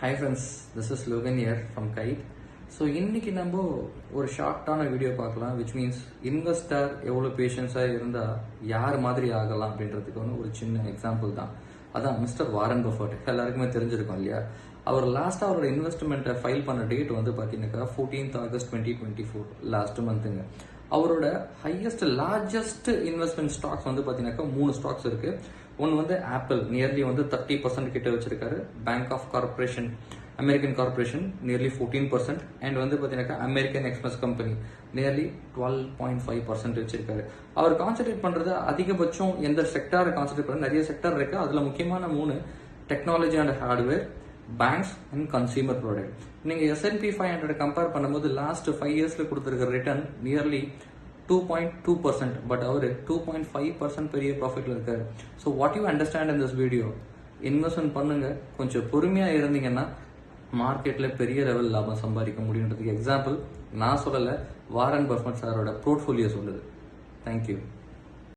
Hi friends, this is Logan here from Kite. So இன்னைக்கு நம்ம ஒரு ஷார்ட்டான வீடியோ பார்க்கலாம், விச் மீன்ஸ் இன்வெஸ்டர் எவ்வளோ பேஷன்ஸாக இருந்தால் யார் மாதிரி ஆகலாம் அப்படின்றதுக்கு ஒரு சின்ன எக்ஸாம்பிள் தான். அதான் மிஸ்டர் வாரன் பஃபட், எல்லாருக்குமே தெரிஞ்சிருக்கும் இல்லையா. அவர் லாஸ்ட்டாக அவரோட இன்வெஸ்ட்மெண்ட்டை ஃபைல் பண்ண டேட் பார்த்தீங்கன்னாக்கா 14th August 2024, லாஸ்ட் மந்த்துங்க. அவரோட லார்ஜஸ்ட் இன்வெஸ்ட்மெண்ட் ஸ்டாக்ஸ் பார்த்தீங்கன்னாக்கா 3 ஸ்டாக்ஸ் இருக்கு. ஒன்று ஆப்பிள், நியர்லி 30% கிட்ட வச்சிருக்காரு. Bank of corporation, American corporation nearly 14%, and பார்த்தீங்கன்னாக்கா அமெரிக்கன் எக்ஸ்பிரஸ் கம்பெனி நியர்லி 12.5% வச்சிருக்காரு. அவர் கான்சென்ட்ரேட் பண்றது அதிகபட்சம் எந்த செக்டாரை கான்சென்ட்ரேட் பண்றது, நிறைய செக்டார் இருக்கு. அதுல முக்கியமான 3: technology and hardware, banks and consumer product. நீங்க S&P 500 கம்பேர் பண்ணும்போது லாஸ்ட் 5 இயர்ஸ்ல கொடுத்திருக்கிற ரிட்டர்ன் நியர்லி 2.2%, பட் அவரு 2.5% பெரிய ப்ராஃபிட்ல இருக்காரு. So what you understand in this video, investment பண்ணுங்க, கொஞ்சம் பொறுமையா இருந்தீங்கன்னா மார்க்கெட்ல பெரிய லெவல் லாபம் சம்பாதிக்க முடியுன்றதுக்கு எக்ஸாம்பிள் நான் சொல்லல, வாரன் பஃபட் சாரோட போர்ட்ஃபோலியோ சொல்லுது. தேங்க்யூ.